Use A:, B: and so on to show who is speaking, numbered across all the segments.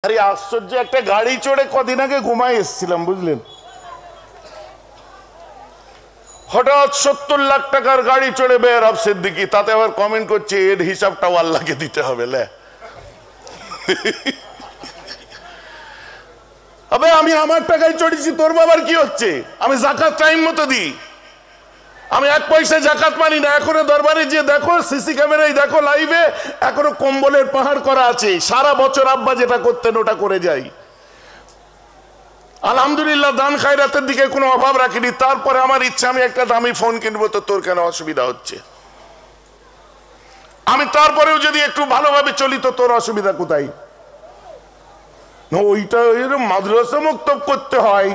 A: আরে আশ্চর্য, একটা গাড়ি চড়ে কদিন আগে ঘুমাই এসেছিলাম বুঝলেন, হঠাৎ 70 লাখ টাকার গাড়ি চড়ে বের অফ সিদ্দিকি, তাতে আবার কমেন্ট করছে এর হিসাবটাও আল্লাহকে দিতে হবে। আবে আমি আমার টাকায় চড়েছি, তোর বাবার কি হচ্ছে? আমি যাকাত টাইম মতো দিই, আমি 1 পয়সা যাকাত মানি না। এখনো দরবারে যে দেখো, সিসি ক্যামেরায় দেখো, লাইভে এখনো কম্বলের পাহাড় করা আছে। সারা বছর আব্বা যেটা করতেন ওটা করে যাই। আলহামদুলিল্লাহ, দান খায়রাতের দিকে কোনো অভাব রাখিনি। তারপরে আমার ইচ্ছা আমি একটা দামি ফোন কিনবো, তো তোর কেন অসুবিধা হচ্ছে? আমি তারপরেও যদি একটু ভালোভাবে চলি তো তোর অসুবিধা কোথায়? না ওইটা মাদ্রাসা মুক্তব করতে হয়।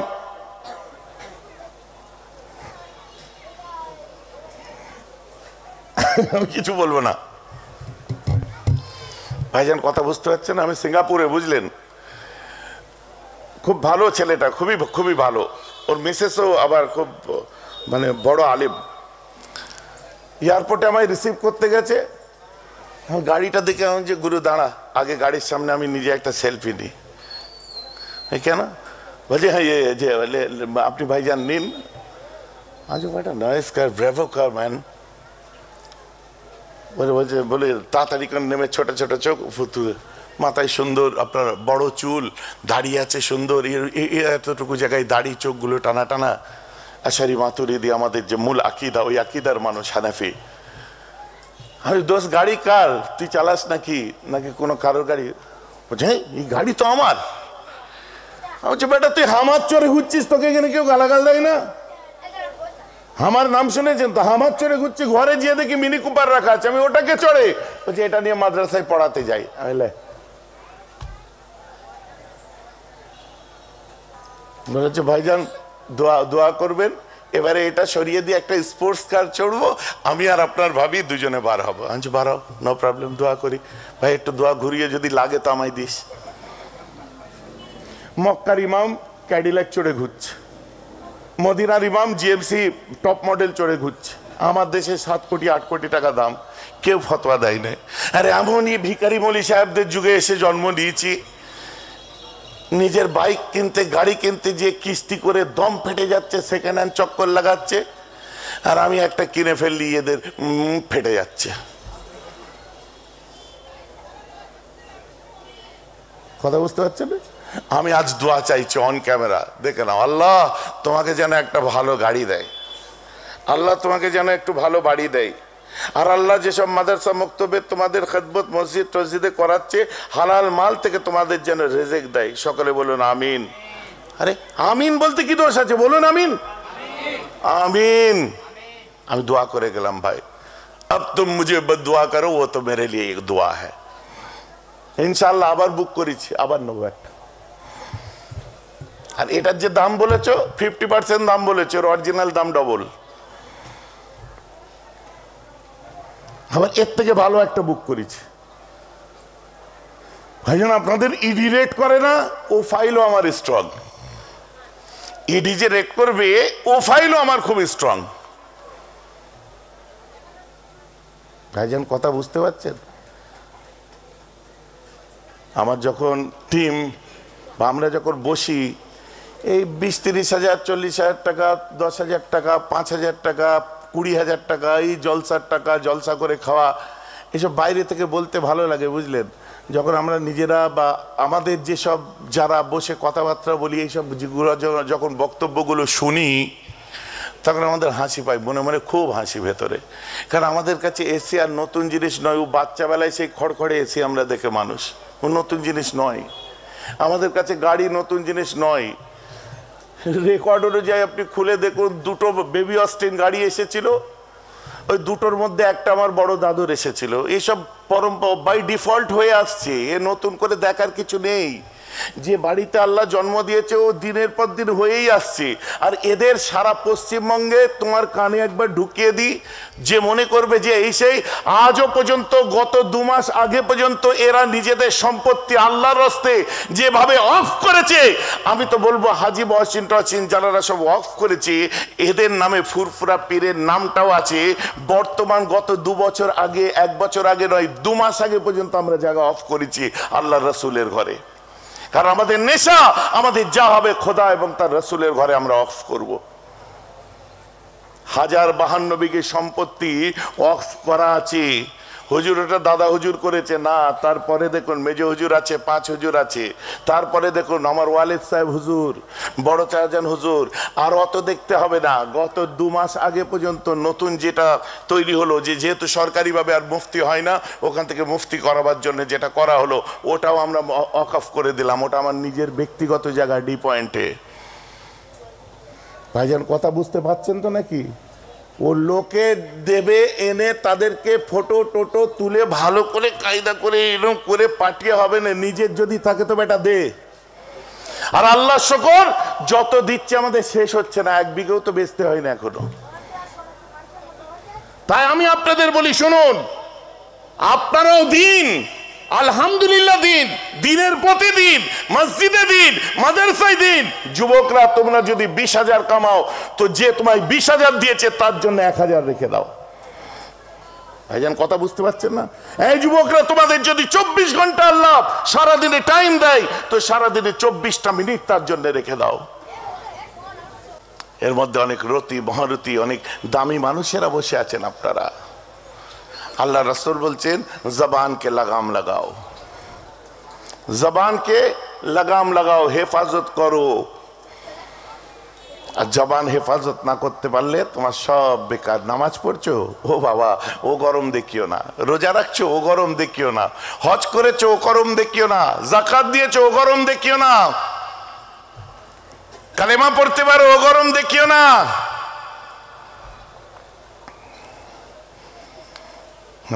A: আমি কিছু বলবো না ভাইজান, কথা বুঝতে পারছেন? আমি সিঙ্গাপুরে, বুঝলেন, খুব ভালো ছেলেটা, খুবই খুবই ভালো। ওর মিসেসও আবার খুব মানে বড় আলিম। এয়ারপোর্টে আমায় রিসিভ করতে গেছে, গাড়িটা দেখে আমি যে গুরু দাঁড়া, আগে গাড়ির সামনে আমি নিজে একটা সেলফি নিই। কেন? বলছে হ্যাঁ যে আপনি ভাইজান নিন। আজ একটা নাইস কার, ব্রেভো কার ম্যান। বলছে বলে তাড়াতাড়ি করে নেমে, ছোট ছোট চোখ, মাথায় সুন্দর আপনার বড় চুল, দাড়ি আছে সুন্দর, এতটুকু জায়গায় দাড়ি, চোখগুলো টানা টানা। আশারি মাতুরিদি আমাদের যে মূল আকিদা, ওই আকিদার মানুষ, হানাফি। আমি দোস্ত গাড়ি কার? তুই চালাস নাকি নাকি কোনো কারোর গাড়ি? বলছে হ্যাঁ এই গাড়ি তো আমার। আমি বলছি বেটা তুই হামার চড়ে ঘুরছিস, তোকে এখানে কেউ গালাগাল দেয় না? আমার নাম শুনেছেন তো? হামার চড়ে ঘুরছি, ঘরে গিয়ে দেখি মিনি কুপার রাখা আছে, আমি ওটাকে চড়ে বলছি এটা নিয়ে মাদ্রাসায় পড়াতে যাই। বলেছে ভাইজান দোয়া করবেন, এবারে এটা সরিয়ে দিয়ে একটা স্পোর্টস কার চড়বো, আমি আর আপনার ভাবি দুজনে বার হবো। আমি বার হও, নো প্রবলেম, দোয়া করি। ভাই একটু দোয়া ঘুরিয়ে যদি লাগে তো আমায় দিস। মক্কার ইমাম ক্যাডিল্যাক চড়ে ঘুরছে, মদিনার ইমাম জিএমসি টপ মডেল চড়ে ঘুরছে। আমার দেশে 7 কোটি 8 কোটি টাকা দাম, কেউ ফতোয়া দেয় না। আরে এমনই ভিখারি মলি সাহেবদের যুগে এসে জন্ম নিয়েছি। নিজের বাইক কিনতে, গাড়ি কিনতে যে কিস্তি করে দম ফেটে যাচ্ছে, সেকেন্ড হ্যান্ড চক্কর লাগাচ্ছে, আর আমি একটা কিনে ফেললি এদের ফেটে যাচ্ছে। কথা বুঝতে পারছেন? আমি আজ দোয়া চাইছি অন ক্যামেরা, দেখে নাও, আল্লাহ তোমাকে যেন একটা ভালো গাড়ি দেয়, আল্লাহ তোমাকে যেন একটু ভালো বাড়ি দেয়, আর আল্লাহ যেসব মাদ্রাসা মক্তবে তোমাদের খেদমত মসজিদ টসজিদে করাচ্ছে, হালাল মাল থেকে তোমাদের যেন রিজিক দেয়। সকলে বলুন আমিন। আরে আমিন বলতে কি দোষ আছে? বলুন আমিন, আমিন। আমি দোয়া করে গেলাম ভাই, अब तुम मुझे बददुआ करो, वो तो मेरे लिए एक दुआ है। ইনশাআল্লাহ আবার বুক করেছি, আবার নেবো একটা। আর এটার যে দাম বলেছো 50% দাম বলেছো, অরিজিনাল দাম ডবল। আবার এর থেকে ভালো একটা বুক করেছি ভাইজান। আপনাদের ইডি রেট করে না, ও ফাইলও আমার স্ট্রং। ইডি যে রেট করবে ও ফাইলও আমার খুব স্ট্রং। ভাইজান কথা বুঝতে পারছেন? আমার যখন টিম বা আমরা যখন বসি, এই 20-30 হাজার, 40 হাজার টাকা, 10 হাজার টাকা, 5 হাজার টাকা, 20 হাজার টাকা, এই জলসার টাকা, জলসা করে খাওয়া, এসব বাইরে থেকে বলতে ভালো লাগে বুঝলেন। যখন আমরা নিজেরা বা আমাদের যেসব যারা বসে কথাবার্তা বলি, এইসব যখন বক্তব্যগুলো শুনি, তখন আমাদের হাসি পায়, মনে মনে খুব হাসি ভেতরে। কারণ আমাদের কাছে এসি আর নতুন জিনিস নয়। ও বাচ্চাবেলায় সেই খড়খড়ে এসি আমরা দেখে মানুষ, ও নতুন জিনিস নয়। আমাদের কাছে গাড়ি নতুন জিনিস নয়। রেকর্ড অনুযায়ী আপনি খুলে দেখুন, 2টো বেবি অস্টিন গাড়ি এসেছিল, ওই 2টোর মধ্যে একটা আমার বড় দাদুর এসেছিল। এইসব পরম্পরা বাই ডিফল্ট হয়ে আসছে, এ নতুন করে দেখার কিছু নেই। যে বাড়িতে আল্লাহ জন্ম দিয়েছে ও দিনের পর দিন হয়েই আসছে। আর এদের সারা পশ্চিমবঙ্গে তোমার কানে একবার ঢুকিয়ে দিই, যে মনে করবে যে এই সেই, আজও পর্যন্ত গত 2 মাস আগে পর্যন্ত এরা নিজেদের সম্পত্তি আল্লাহর রাস্তে যেভাবে অফ করেছে, আমি তো বলবো হাজি মহসিন টহসিন যারা সব অফ করেছে, এদের নামে ফুরফুরা পীরের নামটাও আছে। বর্তমান গত 2 বছর আগে, 1 বছর আগে নয়, 2 মাস আগে পর্যন্ত আমরা জায়গা অফ করেছি আল্লাহ রাসূলের ঘরে। কারণ আমাদের নেশা, আমাদের যা হবে খোদা এবং তার রসুলের ঘরে আমরা অফ করব। 1052 বিঘে সম্পত্তি অফ করা আছে। হুজুর ওটা দাদা হুজুর করেছে না, তারপরে দেখুন মেজ হুজুর আছে, 5 হুজুর আছে, তারপরে দেখুন আমার ওয়ালিদ সাহেব হুজুর, বড় চারজন হুজুর। আর অত দেখতে হবে না, গত 2 মাস আগে পর্যন্ত নতুন যেটা তৈরি হলো, যে যেহেতু সরকারিভাবে আর মুফতি হয় না, ওখান থেকে মুফতি করাবার জন্য যেটা করা হলো, ওটাও আমরা অকফ করে দিলাম। ওটা আমার নিজের ব্যক্তিগত জায়গা, ডি পয়েন্টে। ভাইজান কথা বুঝতে পারছেন তো নাকি? ও লোকে দেবে এনে তাদেরকে ফটো টোটো তুলে ভালো করে কায়দা করে এরকম করে পাঠিয়ে হবে না। নিজের যদি থাকে তো বেটা দে। আর আল্লাহ শুকর, যত দিচ্ছে আমাদের শেষ হচ্ছে না, 1 বিঘেও তো বেচতে হয় না এখনো। তাই আমি আপনাদের বলি, শুনুন, আপনারাও দিন, আলহামদুলিল্লাহ দিন, দিনের প্রতিদিন, মসজিদে দিন, মাদ্রাসায় দিন। যুবকরা তোমরা যদি 20,000 কামাও, তো যে তোমায় 20,000 দিয়েছে তার জন্য 1,000 রেখে দাও। ভাইজান কথা বুঝতে পারছেন না? এই যুবকরা, তোমাদের যদি 24 ঘন্টা আল্লাহ সারাদিনে টাইম দেয়, তো সারাদিনে 24টা মিনিট তার জন্য রেখে দাও। এর মধ্যে অনেক রতি মহারতি, অনেক দামি মানুষেরা বসে আছেন। আপনারা, আল্লাহ রাসূল বলছেন, জবানকে লাগাম লাগাও, জবানকে লাগাম লাগাও, হেফাজত করো। আর জবান হেফাজত না করতে পারলে তোমার সব বেকার। নামাজ পড়ছো, ও বাবা ও গরম দেখিও না। রোজা রাখছো, ও গরম দেখিও না। হজ করেছো, ও গরম দেখিও না। যাকাত দিয়েছো, ও গরম দেখিও না। কালেমা পড়তে পারো, ও গরম দেখিও না।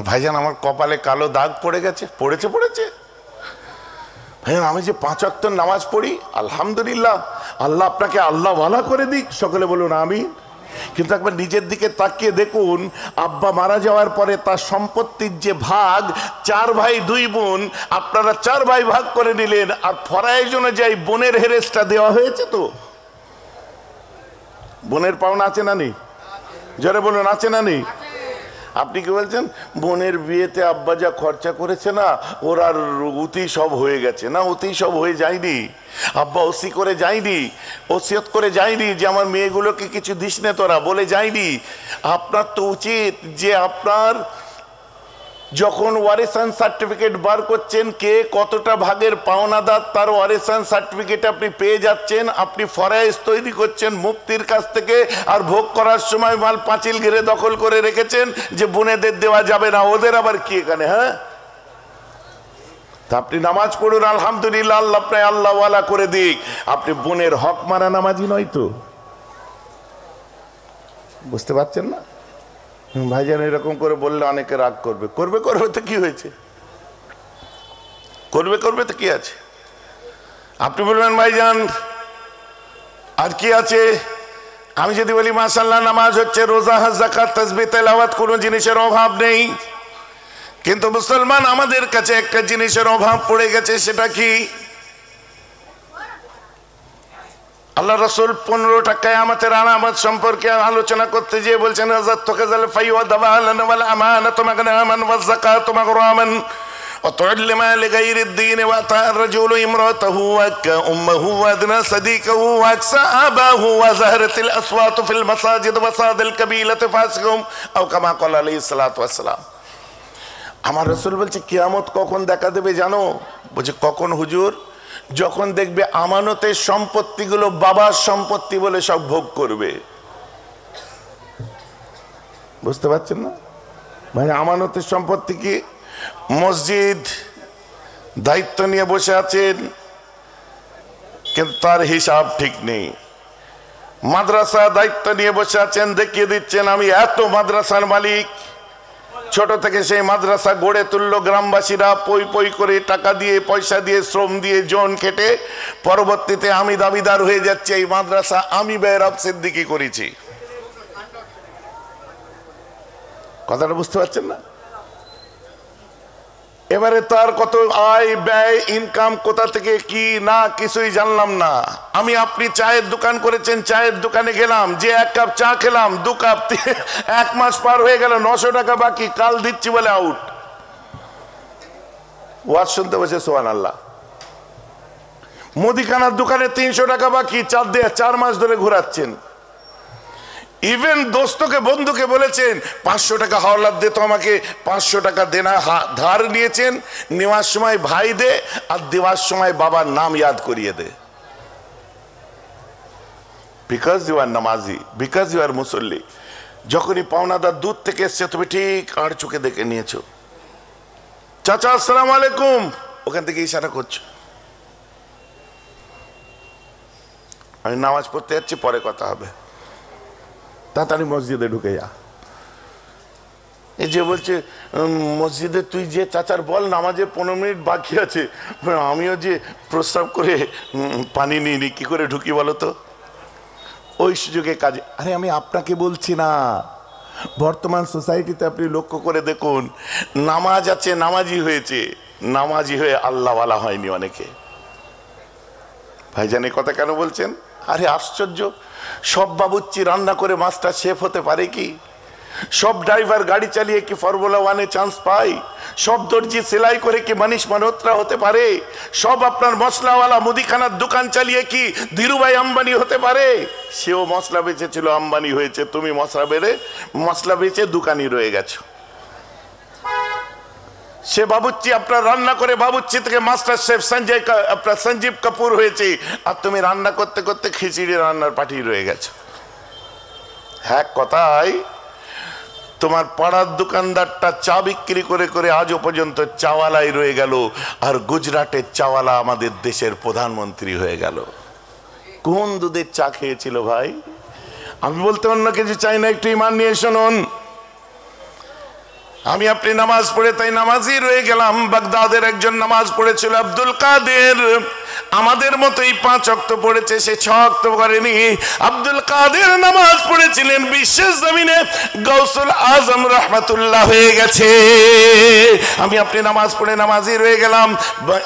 A: ভাইজান আমার কপালে কালো দাগ পড়ে গেছে। পড়েছে ভাইজান, আমি যে 5 ওয়াক্ত নামাজ পড়ি, আলহামদুলিল্লাহ, আল্লাহ আপনাকে আল্লাহ ওয়ালা করে দিক। সকলে বলুন আমিন। কিন্তু একবার নিজের দিকে তাকিয়ে দেখুন, আব্বা মারা যাওয়ার পরে তার সম্পত্তির যে ভাগ, 4 ভাই 2 বোন, আপনারা 4 ভাই ভাগ করে নিলেন। আর ফরায়েজ অনুযায়ী বোনের হেরেসটা দেওয়া হয়েছে। তো বোনের পাওনা আছে না নেই? জোরে বলুন, আছে না নেই? আপনি কি বলছেন বোনের বিয়েতে আব্বা যা খরচা করেছে না, ওর আর অতি সব হয়ে গেছে? না, অতি সব হয়ে যায়নি। আব্বা ওসি করে যায়নি, ওসিয়ত করে যায়নি যে আমার মেয়েগুলোকে কিছু দিস না তোরা, বলে যায়নি। আপনার তো উচিত যে আপনার যখন ওয়ারিসান সার্টিফিকেট বার করছেন, কে কতটা ভাগের পাওনাদার, তার ওয়ারিসান সার্টিফিকেট আপনি পেয়ে যাচ্ছেন। আপনি ফরায়েজ তৈরি করছেন মুফতির কাছ থেকে, আর ভোগ করার সময় মাল পাঁচিল ঘিরে দখল করে রেখেছেন যে বোনেদের দেওয়া যাবে না। ওদের আবার কি এখানে? হ্যাঁ, তা আপনি নামাজ পড়ুন, আলহামদুলিল্লাহ, আল্লাহ আপনাকে আল্লাহ ওয়ালা করে দিক। আপনি বোনের হক মারা নামাজি নয় তো? বুঝতে পারছেন না? ভাইজান এরকম করে বললে অনেকে রাগ করবে। করবে তো কি হয়েছে? করবে তো কি আছে? আপনি বলবেন ভাইজান আর কি আছে? আমি যদি বলি মাশাআল্লাহ নামাজ হচ্ছে, রোজা, হজ, যাকাত, তাসবিহ, তেলাওয়াত, কোনো জিনিসের অভাব নেই। কিন্তু মুসলমান, আমাদের কাছে একটা জিনিসের অভাব পড়ে গেছে। সেটা কি? আল্লাহ রাসূল 15টা কিয়ামতের আলামত সম্পর্কে আলোচনা করতে গিয়ে বলছেন, যাতুকাল ফাইওয়া দাওয়ালান ওয়াল আমানাতু মাগনামান ওয়াজ যাকাতু মাগরামান ওয়া তুআল্লিমা লিগাইরিদ দীন ওয়া তা'রাজুলু ইমরাতাহু ওয়া উম্মুহু ওয়া আদনা সাদিকাহু ওয়া আকসা আবাহু ওয়া যাহরাতিল আসওয়াতু ফিল মাসাজিদ ওয়া সাদাল কাবিলাতু ফাসকুম আও কামা ক্বালা আলাইহিস সালাতু ওয়াস সালাম। আমার রাসূল বলছে কিয়ামত কখন দেখা দেবে জানো? বলছে কখন হুজুর? যখন দেখবে আমানতের সম্পত্তিগুলো বাবার সম্পত্তি বলে সব ভোগ করবে। বুঝতে পারছেন না? মানে আমানতের সম্পত্তি কি? মসজিদ দায়িত্ব নিয়ে বসে আছেন, কিন্তু তার হিসাব ঠিক নেই। মাদ্রাসা দায়িত্ব নিয়ে বসে আছেন, দেখিয়ে দিচ্ছেন আমি এত মাদ্রাসার মালিক। ছোট থেকে সেই মাদ্রাসা গড়ে তুললো গ্রামবাসীরা, পই পই করে টাকা দিয়ে, পয়সা দিয়ে, শ্রম দিয়ে, জন কেটে। পরবর্তীতে আমি দাবিদার হয়ে যাচ্ছে এই মাদ্রাসা আমি বেহরাব সিদ্দিকী করেছি। কথাটা বুঝতে পারছেন না? এবারে তার কত আয় ব্যয় ইনকাম কোথা থেকে কি না কিছুই জানলাম না। আমি আপনি চায়ের দোকান করেছেন, চায়ের দোকানে গেলাম, যে 1 কাপ চা খেলাম, 2 কাপ, 1 মাস পার হয়ে গেল, 900 টাকা বাকি, কাল দিচ্ছি বলে আউট। ওয়াজ শুনতে বসে সুবহানাল্লাহ। মুদিখানার দোকানে 300 টাকা বাকি, 4 মাস ধরে ঘোরাচ্ছেন। ইভেন দোস্তকে বন্ধুকে বলেছেন 500 টাকা হাওলাত দে তো, আমাকে 500 টাকা দেনা ধার নিয়েছেন, নেওয়ার সময় ভাই দে আর দেওয়ার সময় বাবার নাম ইয়াদ করিয়ে দে। বিকজ ইউ আর নামাজি, বিকজ ইউ আর মুসল্লি। যখনই পাওনাদার দূর থেকে এসছে তুমি ঠিক আর চোখে দেখে নিয়েছো, চাচা আসসালামু আলাইকুম, ওখান থেকে ইশারা করছো আমি নামাজ পড়তে যাচ্ছি, পরে কথা হবে, তাড়াতাড়ি মসজিদে ঢুকে যা। এই যে বলছে মসজিদে তুই যে চাচার বল নামাজে 15 মিনিট বাকি আছে, আমিও যে প্রস্রাব করে পানি নিইনি, কি করে ঢুকি বলো তো? ওই সুযোগে কাজে। আরে আমি আপনাকে বলছি না, বর্তমান সোসাইটিতে আপনি লক্ষ্য করে দেখুন, নামাজ আছে নামাজি হয়েছে, নামাজি হয়ে আল্লাহওয়ালা হয়নি অনেকে। ভাইজান এই কথা কেন বলছেন? আরে আশ্চর্য, সব বাবুর্চি রান্না করে মাস্টার শেফ হতে পারে কি? সব ড্রাইভার গাড়ি চালিয়ে কি ফর্মুলা 1-এ চান্স পায়? সব দর্জি সেলাই করে কি মানিশ মালহোত্রা হতে পারে? সব আপনার মশলাওয়ালা মুদিখানার দোকান চালিয়ে কি ধীরুভাই আম্বানি হতে পারে? সেও মশলা বেচেছিল, আম্বানি হয়েছে। তুমি মশলা বেচে দোকানি রয়ে গেছো। সে বাবুর্চি আপনার রান্না করে বাবুর্চি থেকে মাস্টার শেফ সঞ্জীব কাপুর হয়েছে, আর তুমি রান্না করতে করতে খিচুড়ি রান্নার পার্টি রয়ে গেছো। হ্যাঁ, কথাই তোমার পাড়ার দোকানদারটা চা বিক্রি করে করে আজও পর্যন্ত চাওয়ালাই রয়ে গেল, আর গুজরাটের চাওয়ালা আমাদের দেশের প্রধানমন্ত্রী হয়ে গেল। কোন দুধের চা খেয়েছিল ভাই? আমি বলতে অন্য কিছু চাই না, একটু ঈমান নিয়ে শুনুন। আমি আপনি নামাজ পড়ে তাই নামাজি রয়ে গেলাম। বাগদাদের একজন নামাজ পড়েছিল আব্দুল কাদের, আমাদের মতোই 5 ওয়াক্ত পড়েছে, সে 6 ওয়াক্ত করেনি। আব্দুল কাদের নামাজ পড়েছিলেন, বিশ্বের জমিনে গৌসুল আজম রাহমাতুল্লাহ হয়ে গেছে। আমি আপনি নামাজ পড়ে নামাজি রয়ে গেলাম।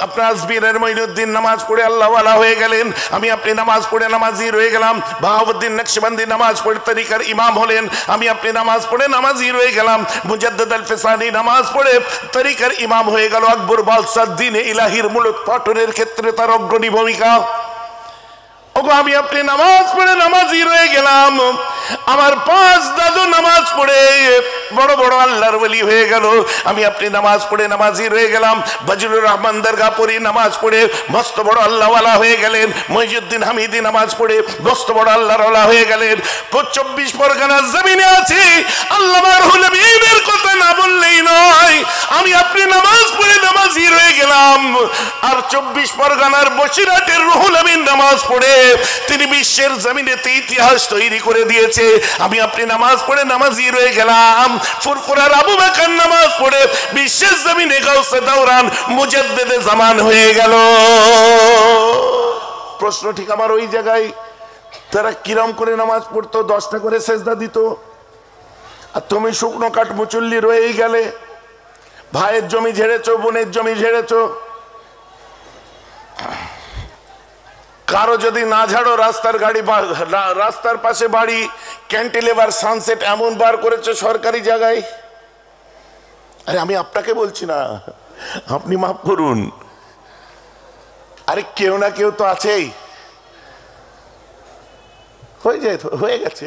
A: আপনার আজমিরের মঈনুদ্দিন নামাজ পড়ে আল্লাহওয়ালা হয়ে গেলেন। আমি আপনি নামাজ পড়ে নামাজি রয়ে গেলাম। বাহাউদ্দিন নকশবন্দি নামাজ পড়ে তরিকার ইমাম হলেন। আমি আপনি নামাজ পড়ে নামাজি রয়ে গেলাম। মুজাদ্দিদ আল ফিসানি নামাজ পড়ে তরিকার ইমাম হয়ে গেল। আকবর বাদশাহ দ্বীনে ইলাহির মূলত পাঠনের ক্ষেত্রে তার অগ্রণী ভূমিকা। ওগো আমি আপনি নামাজ পড়ে নামাজি রয়ে গেলাম। আমার 5 দাদু নামাজ পড়ে বড় বড় আল্লাহর ওলি হয়ে গেল। আমি আপনি নামাজ পড়ে নামাজি রয়ে গেলাম। বজলুর রহমান দরগাপুরি নামাজ পড়ে মস্ত বড় আল্লাহওয়ালা হয়ে গেলেন। মহিউদ্দিন হামিদি নামাজ পড়ে মস্ত বড় আল্লাহর ওয়ালা হয়ে গেলেন। 24 পরগনার জমিনে আছে, আল্লামার রুহুল আমিনের কথা না বললেই নয়। আমি আপনি নামাজ পড়ে নামাজি রয়ে গেলাম। আর 24 পরগনার বসিরহাটের রুহুল আমিন নামাজ পড়ে তিনি বিশ্বের জমিনেতে ইতিহাস তৈরি করে দিয়েছে। আমি আপনি নামাজ পড়ে নামাজি রয়ে গেলাম। ফুরফুরার আবু বকর নামাজ পড়ে বিশ্বের জমিনে গাউসে দাওরান মুজাদ্দিদে জামান হয়ে গেল। প্রশ্ন ঠিক আমার ওই জায়গায়, তারা কিরম করে নামাজ পড়তো? 10টা করে সেজদা দিত, আর তুমি শুকনো কাঠ মুচল্লি রয়েই গেলে। ভাইয়ের জমি ঝেড়েছো, বোনের জমি ঝেড়েছো। কারো যদি না ঝাড়ো, রাস্তার পাশে বাড়ি, ক্যান্টিলেভার সানসেট এমন বার করেছে সরকারি জায়গায়। আরে আমি আপনাকে বলছি না, আপনি মাফ করুন। আরে কেউ না কেউ তো আছেই। হয়ে গেছে।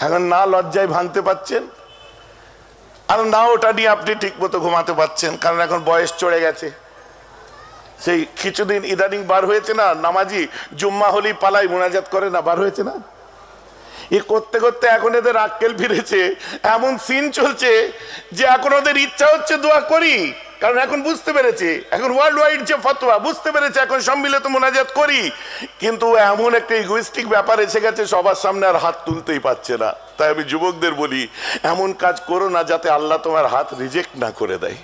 A: এখন না লজ্জায় ভাঙতে পাচ্ছেন, আর না ওটা নিয়ে আপনি ঠিক মতো ঘুমাতে পাচ্ছেন, কারণ এখন বয়স চড়ে গেছে। সেই কিছুদিন ইদানিং বার হয়েছে না, নামাজি জুম্মা হলি পালাই মোনাজাত করে না, বার হয়েছে না? এ করতে করতে এখন এদের আক্কেল ফিরেছে, এমন সিন চলছে যে এখন ওদের ইচ্ছা হচ্ছে দোয়া করি, কারণ এখন বুঝতে পেরেছে, এখন ওয়ার্ল্ড ওয়াইড যে ফতোয়া বুঝতে পেরেছে, এখন সম্মিলিত মোনাজাত করি। কিন্তু এমন একটা ইগোইস্টিক ব্যাপার এসে গেছে, সবার সামনে আর হাত তুলতেই পারছে না। তাই আমি যুবকদের বলি, এমন কাজ করো না যাতে আল্লাহ তোমার হাত রিজেক্ট না করে দেয়।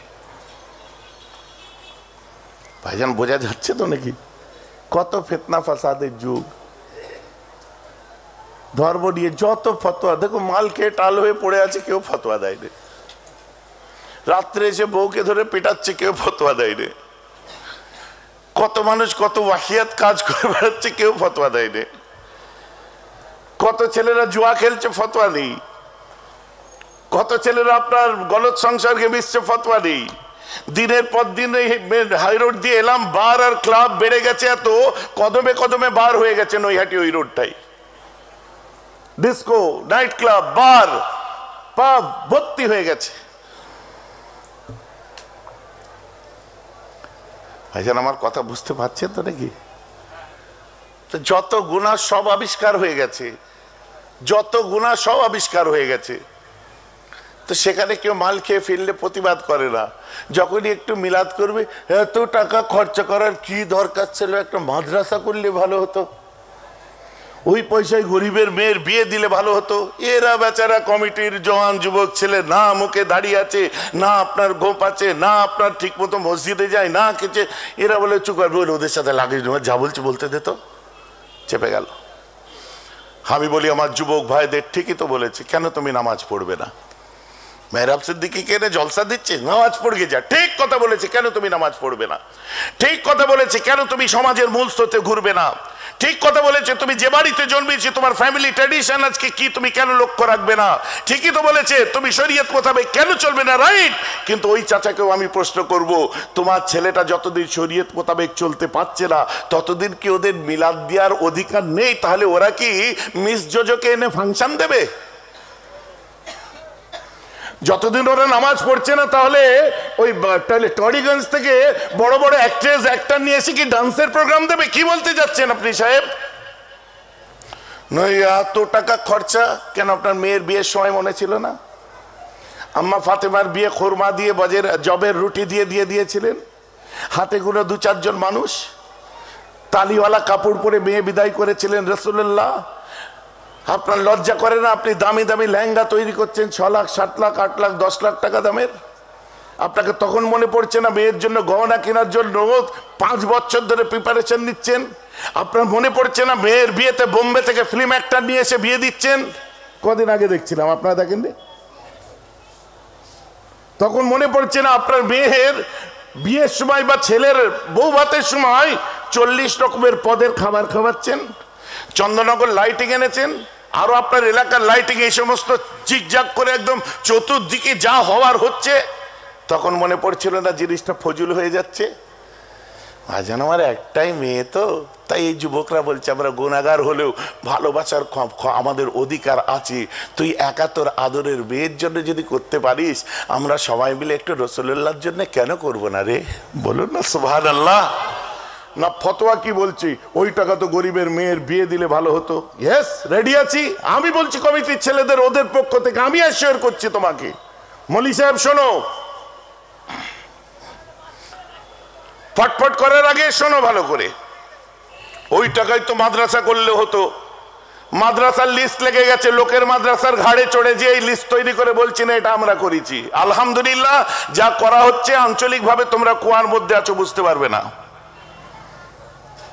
A: ভাইজান বোঝা যাচ্ছে তো নাকি? কত ফিতনা ফাসাদের যুগ। ধর্ম নিয়ে যত ফতোয়া, দেখো মাল খেয়ে টাল হয়ে পড়ে আছে, কেউ ফতোয়া দেয়নি। রাত্রে এসে বউকে ধরে পেটাচ্ছে, কেউ ফতোয়া দেয়নি। কত মানুষ কত ওয়াহিয়াত কাজ করে বেড়াচ্ছে, কেউ ফতোয়া দেয়নি। কত ছেলেরা জুয়া খেলছে, ফতোয়া নেই। কত ছেলেরা আপনার গলত সংসর্গে মিশছে, ফতোয়া নেই। দিনের পর দিন হাই রোড দিয়ে এলাম, বার আর ক্লাব বেড়ে গেছে এত, কদমে কদমে বার হয়ে গেছে নৈহাটি ওই রোডটাই। ডিস্কো, নাইট ক্লাব, বার, পাব ভর্তি হয়ে গেছে। ভাইজান আমার কথা বুঝতে পারছেন তো নাকি? যত গুনাহ সব আবিষ্কার হয়ে গেছে, যত গুনাহ সব আবিষ্কার হয়ে গেছে। তো সেখানে কেউ মাল খেয়ে ফিরলে প্রতিবাদ করে না। যখনই একটু মিলাদ করবে, এত টাকা খরচা করার কি দরকার ছিল, একটা মাদ্রাসা করলে ভালো হতো, ওই পয়সায় গরিবের মেয়ের বিয়ে দিলে ভালো হতো। এরা বেচারা কমিটির জওয়ান যুবক ছেলে, না মুখে দাঁড়িয়ে আছে, না আপনার গোপ আছে, না আপনার ঠিক মতো মসজিদে যায়, না কিছু। এরা বলে চুপ করবে, ওদের সাথে লাগিয়ে যা বলছে বলতে দে, তো চেপে গেল। আমি বলি আমার যুবক ভাইদের, ঠিকই তো বলেছে, কেন তুমি নামাজ পড়বে না? মেহরাব সিদ্দিকীকে এনে জলসা দিচ্ছে, নামাজ পড়ে যা। ঠিক কথা বলেছে, কেন তুমি নামাজ পড়বে না? ঠিক কথা বলেছে, কেন তুমি সমাজের মূল স্রোতে ঘুরবে না? ঠিক কথা বলেছে, তুমি যে বাড়িতে জন্মেছে তোমার ফ্যামিলি ট্র্যাডিশন আজকে কি, তুমি কেন লক্ষ্য রাখবে না? ঠিকই তো বলেছে, তুমি শরীয়ত মোতাবেক কেন চলবে না? রাইট। কিন্তু ওই চাচাকেও আমি প্রশ্ন করব, তোমার ছেলেটা যতদিন শরীয়ত মোতাবেক চলতে পারছে না, ততদিন কি ওদের মিলাদ দেওয়ার অধিকার নেই? তাহলে ওরা কি মিস জোজোকে এনে ফাংশন দেবে? যতদিন ওরা নামাজ পড়ছে না, তাহলে ওই টরিগঞ্জ থেকে বড় বড় অ্যাক্ট্রেস অ্যাক্টর নিয়ে এসে কি ডান্সের প্রোগ্রাম দেবে? কি বলতে যাচ্ছেন আপনি সাহেব? নয় এত টাকা খরচা কেন? আপনার মেয়ের বিয়ের সময় মনে ছিল না? আম্মা ফাতেমার বিয়ে খোরমা দিয়ে, জবের রুটি দিয়ে দিয়েছিলেন। হাতে গুলো 2-4 জন মানুষ, তালিওয়ালা কাপড় পরে মেয়ে বিদায় করেছিলেন রাসূলুল্লাহ। আপনার লজ্জা করে না? আপনি দামি দামি লেহেঙ্গা তৈরি করছেন 6 লাখ, 7 লাখ, 8 লাখ, 10 লাখ টাকা দামের। আপনাকে তখন মনে পড়ছে না মেয়ের জন্য গহনা কেনার জন্য 5 বছর ধরে প্রিপারেশন নিচ্ছেন? আপনার মনে পড়ছে না মেয়ের বিয়েতে বোম্বে থেকে ফিল্ম অ্যাক্টর নিয়ে এসে বিয়ে দিচ্ছেন? কদিন আগে দেখছিলাম, আপনারা দেখেননি? তখন মনে পড়ছে না আপনার মেয়ের বিয়ের সময় বা ছেলের বউ ভাতের সময় 40 রকমের পদের খাবার খাওয়াচ্ছেন? চন্দননগর লাইটিং এনেছেন, আরো আপনার এলাকার লাইটিং, এই সমস্ত জিগজাগ করে একদম চতুর্দিকে যা হওয়ার হচ্ছে। তখন মনে পড়ছিল না জিনিসটা ফজুল হয়ে যাচ্ছে? ভাইজান আমার একটাই মেয়ে তো, তাই এই যুবকরা বলছে আমরা গুনাহগার হলেও ভালোবাসার আমাদের অধিকার আছে। তুই একা তোর আদরের মেয়ের জন্য যদি করতে পারিস, আমরা সবাই মিলে একটু রাসূলুল্লাহর জন্য কেন করব না রে? বলুন না সুবহানাল্লাহ। না ফতোয়া কি বলছি, ওই টাকা তো গরিবের মেয়ের বিয়ে দিলে ভালো হতো। ইয়েস, রেডি আছি। আমি বলছি কমিটির ছেলেদের, ওদের পক্ষ থেকে আমি অ্যাসিওর করছি তোমাকে। মলি সাহেব শোনো, ফটফট করার আগে শোনো ভালো করে। ওই টাকায় তো মাদ্রাসা করলে হতো। মাদ্রাসার লিস্ট লেগে গেছে, লোকের মাদ্রাসার ঘাড়ে চড়ে যে এই লিস্ট তৈরি করে বলছি না এটা আমরা করেছি। আলহামদুলিল্লাহ, যা করা হচ্ছে আঞ্চলিকভাবে তোমরা কুয়ার মধ্যে আছো, বুঝতে পারবে না।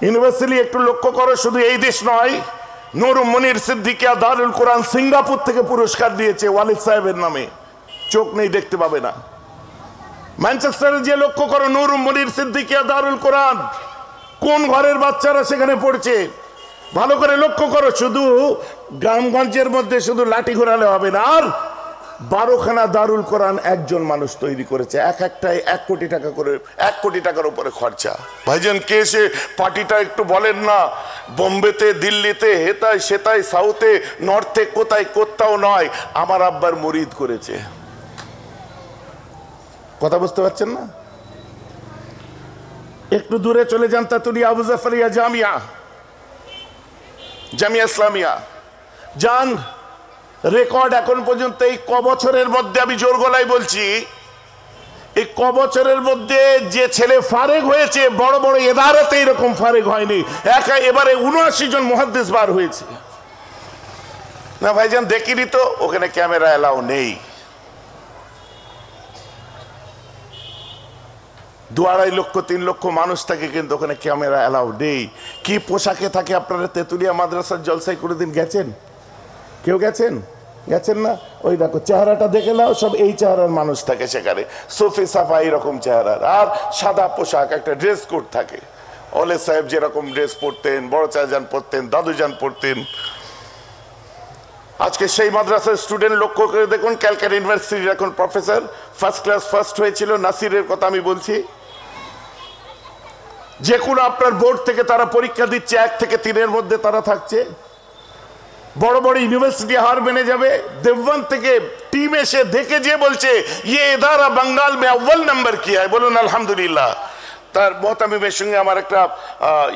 A: ইউনিভার্সিটি একটু লক্ষ্য করো, শুধু এই দেশ নয়, নূর মুনির সিদ্দিকিয়া দারুল কোরআন সিঙ্গাপুর থেকে পুরস্কার দিয়েছে ওয়ালিদ সাহেবের নামে। চোখ নেই, দেখতে পাবে না। ম্যানচেস্টারে যে লক্ষ্য করো, নূর মুনির সিদ্দিকিয়া দারুল কোরআন, কোন ঘরের বাচ্চারা সেখানে পড়ছে ভালো করে লক্ষ্য করো। শুধু গ্রামগঞ্জের মধ্যে শুধু লাঠি ঘোরালে হবে না। আর 12খানা দারুল কোরআন একজন মানুষ তৈরি করেছে, একটাই 1 কোটি টাকা করে, 1 কোটি টাকার উপরে খরচা। ভাইজান কে সে পার্টিটা একটু বলেন না? বোম্বেতে, দিল্লিতে, হেতায় সেতায়, সাউথে, নর্থে, কোথায় কোথাও নয়, আমার আব্বার মুরিদ করেছে। কথা বুঝতে পারছেন না? একটু দূরে চলে যান, তাতুলিয়া আবু জাফরিয়া জামিয়া ইসলামিয়া যান। রেকর্ড এখন পর্যন্ত এই বছরের মধ্যে, আমি জোর গলায় বলছি, এই বছরের মধ্যে যে ছেলে ফারেক হয়েছে, বড় বড় এদারতে এরকম ফারেক হয়নি। এবারে 79 জন মুহাদ্দিস বার হয়েছে না ভাইজান, দেখিনি তো। ওখানে ক্যামেরা এলাও নেই। 2-2.5 লক্ষ 3 লক্ষ মানুষ থাকে, কিন্তু ওখানে ক্যামেরা এলাও নেই। কি পোশাকে থাকে? আপনারা তেতুলিয়া মাদ্রাসার জলসায় কোনোদিন গেছেন? কেউ গেছেন? গেছেন না? ওই দেখো চেহারাটা দেখে নাও, সব এই চেহারার মানুষ থাকে সেখানে, সুফি সাফা এরকম চেহারার, আর সাদা পোশাক, একটা ড্রেস কোড থাকে। ওলে সাহেব যেরকম ড্রেস পরতেন, বড় চাচাজান পরতেন, দাদুজান পরতেন। আজকে সেই মাদ্রাসার স্টুডেন্ট লক্ষ্য করে দেখুন, ক্যালকাটা ইউনিভার্সিটির এখন প্রফেসর, ফার্স্ট ক্লাস ফার্স্ট হয়েছিল, নাসিরের কথা আমি বলছি। যে কোনো আপনার বোর্ড থেকে তারা পরীক্ষা দিচ্ছে, 1 থেকে 3-এর মধ্যে তারা থাকছে। বড় বড় ইউনিভার্সিটি হার মেনে যাবে। দেববন্দ থেকে টিম এসে দেখে যে বলছে ये इदारा बंगाल में अव्वल नंबर किया है, বলুন আলহামদুলিল্লাহ। তার মোহতামিমের সঙ্গে আমার একটা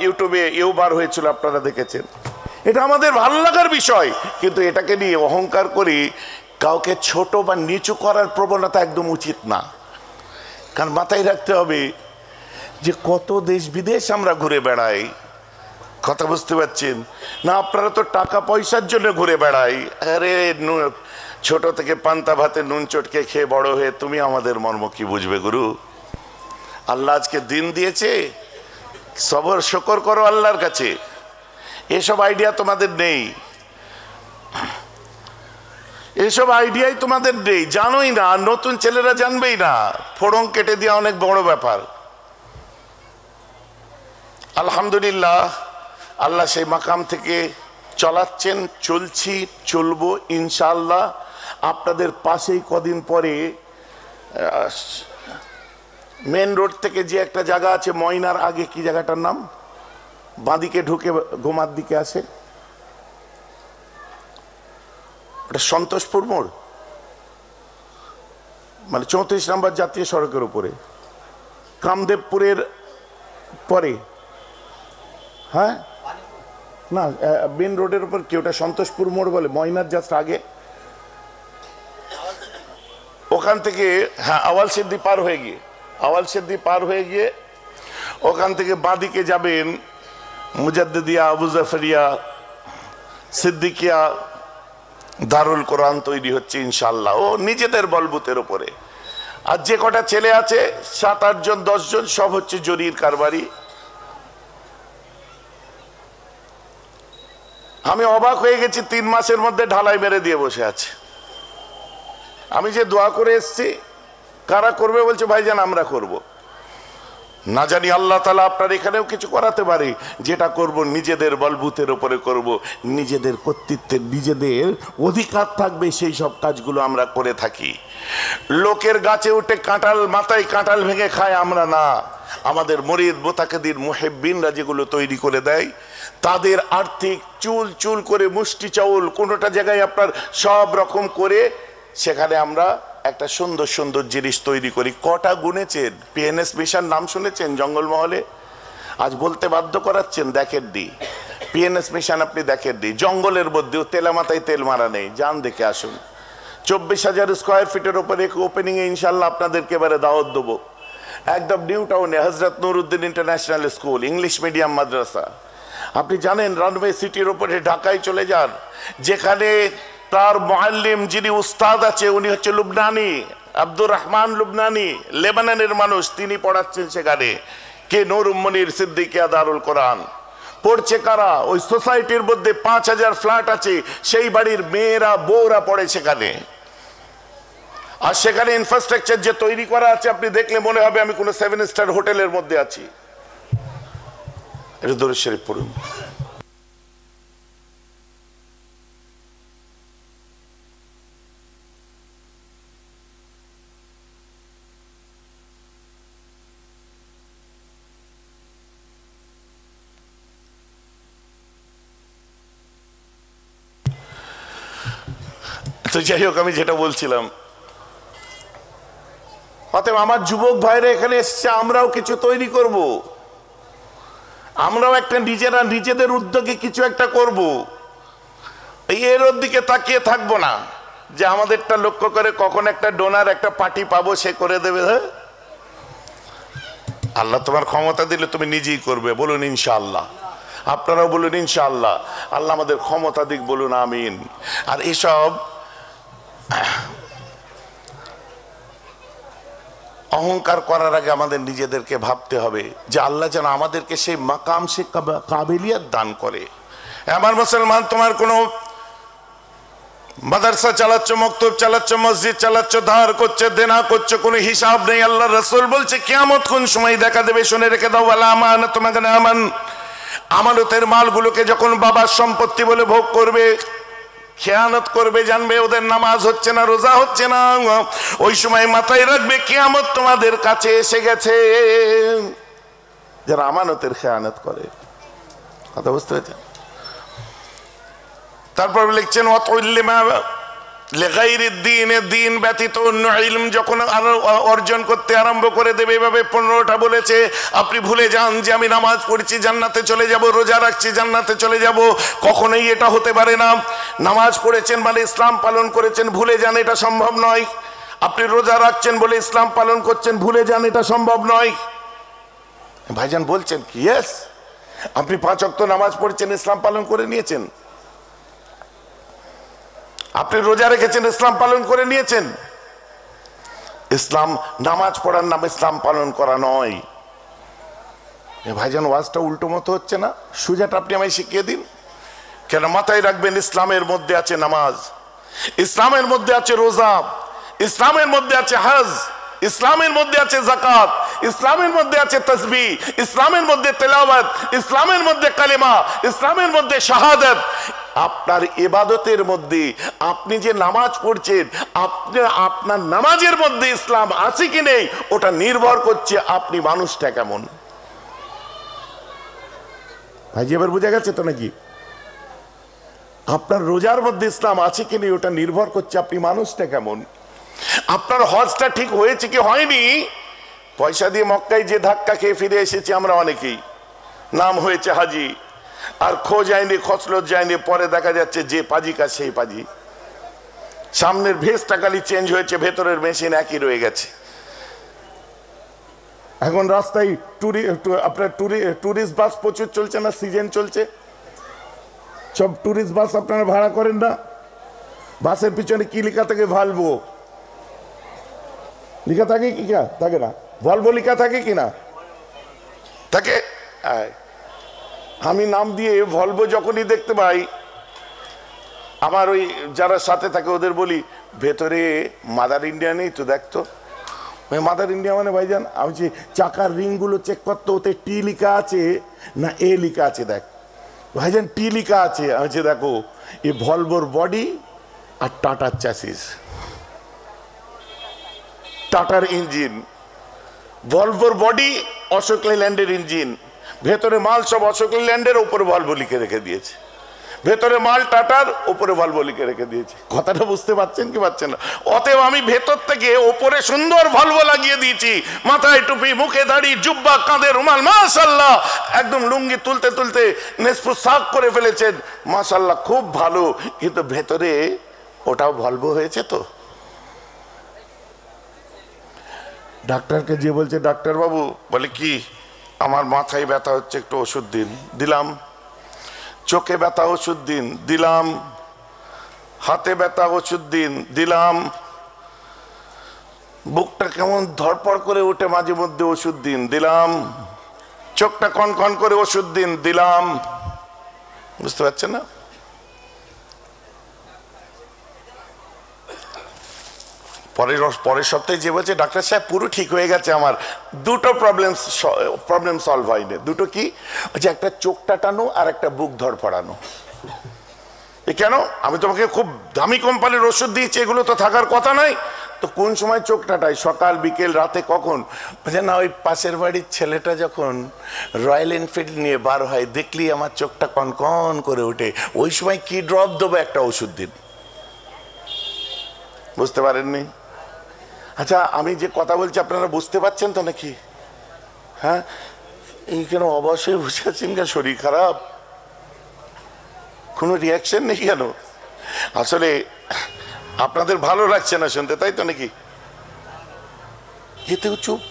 A: ইউটিউবে বার হয়েছিল, আপনারা দেখেছেন। এটা আমাদের ভালো লাগার বিষয়, কিন্তু এটাকে নিয়ে অহংকার করি কাউকে ছোট বা নিচু করার প্রবণতা একদম উচিত না। কারণ মাথায় রাখতে হবে যে কত দেশ বিদেশ আমরা ঘুরে বেড়াই, কথা বুঝতে পারছেন না? আপনারা তো টাকা পয়সার জন্য ঘুরে বেড়াই। আরে ছোট থেকে পান্তা ভাতে নুন চটকে খেয়ে বড় হয়ে তুমি আমাদের মর্ম কি বুঝবে গুরু? আল্লাহ আজকে দিন দিয়েছে, সবর শুকর করো আল্লাহর কাছে। এসব আইডিয়া তোমাদের নেই, এসব আইডিয়াই তোমাদের নেই, জানোই না। নতুন ছেলেরা জানবেই না। ফোড়ং কেটে দেওয়া অনেক বড় ব্যাপার। আলহামদুলিল্লাহ, আল্লাহ সেই মাকাম থেকে চলাচ্ছেন, চলছি, চলবো ইনশাআল্লাহ। আপনাদের পাশেই কদিন পরে মেন রোড থেকে যে একটা জায়গা আছে, ময়নার আগে, কি জায়গাটার নাম, বাঁদিকে ঢুকে গোমার দিকে আসে, ওটা সন্তোষপুর মোড়, মানে 34 নম্বর জাতীয় সড়কের উপরে, কামদেবপুরের পরে। হ্যাঁ না, মেন রোডের উপর কি ওটা সন্তোষপুর মোড় বলে, ময়নার জাস্ট আগে। ওখান থেকে হ্যাঁ আওয়াল সিদ্ধি পার হয়ে গিয়ে, আওয়াল সিদ্ধি পার হয়ে গিয়ে ওখান থেকে বাঁদিকে যাবেন, মুজাদ্দিদিয়া, আবু জাফরিয়া, সিদ্দিকিয়া দারুল কোরআন তৈরি হচ্ছে ইনশাআল্লাহ, ও নিজেদের বলবুতের উপরে। আর যে কটা ছেলে আছে 7-8 জন 10 জন, সব হচ্ছে জরির কারবারি। আমি অবাক হয়ে গেছি, 3 মাসের মধ্যে ঢালাই মেরে দিয়ে বসে আছে। আমি যে দোয়া করে এসছি, কারা করবে বলছে ভাইজান আমরা করব। না জানি আল্লাহ তাআলা আপনার এখানেও কিছু করাতে পারে। যেটা করব নিজেদের বলবুতের উপরে করব, নিজেদের কর্তৃত্বের, নিজেদের অধিকার থাকবে, সেই সব কাজগুলো আমরা করে থাকি। লোকের গাছে উঠে কাঁঠাল, মাথায় কাঁঠাল ভেঙে খায় আমরা না। আমাদের মুরিদ মোতাকাদির মুহিব্বিনরা যেগুলো তৈরি করে দেয়, তাদের আর্থিক চুল চুল করে মুষ্টি চাউল কোনোটা জায়গায় আপনার সব রকম করে, সেখানে আমরা একটা সুন্দর সুন্দর জিনিস তৈরি করি। কটা গুনেছেন? পিএনএস মিশন নাম শুনেছেন জঙ্গলমহলে? আজ বলতে বাধ্য করাচ্ছেন, দেখেননি পিএনএস মিশন, আপনি দেখেননি। জঙ্গলের মধ্যেও তেলা মাথায় তেল মারা নেই, যান দেখে আসুন। 24,000 স্কোয়ার ফিটের উপরে ওপেনিং এ ইনশাল্লাহ আপনাদেরকে এবারে দাওয়াত দেবো। একদম নিউ টাউনে Hazrat Nuruddin international school, English medium মাদ্রাসা। আপনি জানেন রানওয়ে সিটির উপরে ঢাকায় চলে যান, যেখানে তার মুআল্লিম যিনি উস্তাদ আছে উনি হচ্ছে লুবনানি, আব্দুর রহমান লুবনানি, লেবাননের মানুষ, তিনি পড়াচ্ছেন সেখানে। কে নূর মনির সিদ্দিকিয়া দারুল কোরআন পড়ছে কারা? ওই সোসাইটির মধ্যে 5,000 ফ্ল্যাট আছে, সেই বাড়ির মেয়েরা বউরা পড়ে সেখানে। আর সেখানে ইনফ্রাস্ট্রাকচার যে তৈরি করা আছে, আপনি দেখলে মনে হবে আমি কোনো 7 স্টার হোটেলের মধ্যে আছি। এটা দরুদ শরীফ পড়ুন। তো যাই হোক, আমি যেটা বলছিলাম, অতএব আমার যুবক ভাইরা এখানে এসছে, আমরাও কিছু তৈরি করব, আমরাও একটা নিজেদের উদ্যোগে কিছু একটা করব। এর দিকে তাকিয়ে থাকবো না যে আমাদেরটা লক্ষ্য করে কখন একটা ডোনার, একটা পার্টি পাবো, সে করে দেবে। হ্যাঁ, আল্লাহ তোমার ক্ষমতা দিলে তুমি নিজেই করবে, বলুন ইনশাআল্লাহ। আপনারাও বলুন ইনশাআল্লাহ। আল্লাহ আমাদের ক্ষমতা দিক, বলুন আমিন। আর এসব অহংকার করার আগে আমাদের নিজেদেরকে ভাবতে হবে যে আল্লাহ যেন আমাদেরকে সেই মাকাম, সে কাবিলিয়ত দান করে। আমার মুসলমান, তোমার কোনো মাদ্রাসা চালাচ্ছ, মক্তব চালাচ্ছ, মসজিদ চালাচ্ছ, ধার করছে, দেনা করছে, কোনো হিসাব নেই। আল্লাহ রাসূল বলছে কিয়ামত কোন সময় দেখা দেবে, শুনে রেখে দাও। ওয়ালা আমানাত তোমাকে আমান, আমানতের মালগুলোকে যখন বাবার সম্পত্তি বলে ভোগ করবে, খেয়ানত করবে, জানবে ওদের নামাজ হচ্ছে না, রোজা হচ্ছে না, ওই সময় মাথায় রাখবে কিয়ামত তোমাদের কাছে এসে গেছে। যারা আমানতের খেয়ানত করে, কথা বুঝতে পেরেছেন? তারপর লিখছেন দিন ব্যতীত অন্য ইলম যখন অর্জন করতে আরম্ভ করে দেবে, এভাবে 15টা বলেছে। আপনি ভুলে যান যে আমি নামাজ পড়ছি জান্নাতে চলে যাব, রোজা রাখছি জান্নাতে চলে যাব, কখনোই এটা হতে পারে না। নামাজ পড়েছেন মানে ইসলাম পালন করেছেন, ভুলে যান এটা সম্ভব নয়। আপনি রোজা রাখছেন বলে ইসলাম পালন করছেন, ভুলে যান এটা সম্ভব নয়। ভাইজান বলছেন কি ইয়েস, আপনি 5 ওয়াক্ত নামাজ পড়ছেন, ইসলাম পালন করে নিয়েছেন। আপনি রোজা রেখেছেন, ইসলাম পালন করে নিয়েছেন। ইসলাম নামাজ পড়ার নাম ইসলাম পালন করা নয়। ভাইজান ওয়াজটা উল্টো মতো হচ্ছে না? সুজাটা আপনি আমায় শিখিয়ে দিন। কেন? মাথায় রাখবেন ইসলামের মধ্যে আছে নামাজ, ইসলামের মধ্যে আছে রোজা, ইসলামের মধ্যে আছে হজ, ইসলামের মধ্যে আছে যাকাত, ইসলামের মধ্যে আছে তাসবিহ, ইসলামের মধ্যে তেলাওয়াত, ইসলামের মধ্যে কালেমা, ইসলামের মধ্যে শাহাদাত। আপনার ইবাদতের মধ্যে আপনি যে নামাজ পড়ছেন, আপনার নামাজের মধ্যে ইসলাম আছে কি নেই ওটা নির্ভর করছে আপনি মানুষটা কেমন। ভাইজি এবার বোঝা গেছে তো নাকি? আপনার রোজার মধ্যে ইসলাম আছে কি নেই ওটা নির্ভর করছে আপনি মানুষটা কেমন। আপনার হজটা ঠিক হয়েছে কি হয়নি, পয়সা দিয়ে মক্কায় যে ধাক্কা খেয়ে ফিরে এসেছি আমরা অনেকেই, নাম হয়েছে হাজি, আর খোঁজ যায়নি, খসলত যায়নি, পরে দেখা যাচ্ছে যে পাজি কাজ সেই পাজি। সামনের ভেসটা খালি চেঞ্জ হয়েছে, ভেতরের মেশিন একই রয়ে গেছে। এখন রাস্তায় আপনার টুরিস্ট বাস প্রচুর চলছে না, সিজন চলছে, সব টুরিস্ট বাস আপনারা ভাড়া করেন না? বাসের পিছনে কি লেখা থাকে? ভলভো লেখা থাকে কি থাকে না? ভলভো লেখা থাকে কি না থাকে? আমি নাম দিয়ে ভলভো যখনই দেখতে পাই, আমার ওই যারা সাথে থাকে ওদের বলি ভেতরে মাদার ইন্ডিয়া নেই তো, দেখতো। মাদার ইন্ডিয়া মানে ভাইজান আমি যে চাকার রিং গুলো চেক করতো, ওতে টি লেখা আছে না এ লেখা আছে? দেখ ভাইজান টি লেখা আছে। আমি দেখো এই ভলভোর বডি আর টাটার চ্যাসিস, টাটার ইঞ্জিন, ভলভোর বডি অশোক লেল্যান্ডের ইঞ্জিন, ভেতরে মাল সব অশোক লেল্যান্ডের, উপরে ভলভো লিখে রেখে দিয়েছে। ভেতরে মাল টাটার, উপরে ভলভো লিখে রেখে দিয়েছে। কথাটা বুঝতে পারছেন কি পারছেন না? অতএব আমি ভেতর থেকে উপরে সুন্দর ভলভো লাগিয়ে দিয়েছি, মাথায় টুপি, মুখে দাড়ি, জুব্বা, কাঁধে রুমাল, মাশাআল্লাহ, একদম লুঙ্গি তুলতে তুলতে নেসফু সাক করে ফেলেছেন, মাশাআল্লাহ খুব ভালো। কিন্তু ভেতরে ওটাও ভলভো হয়েছে তো। ডাক্তারকে যে বলছে, ডাক্তার বাবু বলে কি, আমার মাথায় ব্যথা হচ্ছে, একটু ওষুধ দিন। দিলাম। চোখে ব্যথা, ওষুধ দিন। দিলাম। হাতে ব্যথা, ওষুধ দিন। দিলাম। বুকটা কেমন ধড়পড় করে ওঠে মাঝে মধ্যে, ওষুধ দিন। দিলাম। চোখটা কনকন করে, ওষুধ দিন। দিলাম। বুঝতে পারছেন না? পরের সপ্তাহে যে বলছে ডাক্তার সাহেব পুরো ঠিক হয়ে গেছে, আমার দুটো প্রবলেম সলভ হয়নি। দুটো কি? একটা চোখটা টানো আর একটা বুক ধড়ফড়ানো। কেন? আমি তোমাকে খুব দামি কোম্পানির ওষুধ দিয়েছি, এগুলো তো থাকার কথা নয়। তো কোন সময় চোখটাটাই? সকাল, বিকেল, রাতে, কখন? বলছে না, ওই পাশের বাড়ির ছেলেটা যখন রয়্যাল এনফিল্ড নিয়ে বার হয় দেখলি আমার চোখটা কনকন করে ওঠে, ওই সময় কি ড্রপ দেবো, একটা ওষুধ দিন। বুঝতে পারেননি? আচ্ছা আমি যে কথা বলছি আপনারা বুঝতে পারছেন তো নাকি? হ্যাঁ, এই কেন অবশ্যই বসে আছেন? কেন শরীর খারাপ? কোনো রিয়াকশন নেই কেন? আসলে আপনাদের ভালো লাগছে না শুনতে, তাই তো নাকি? এতেও চুপ?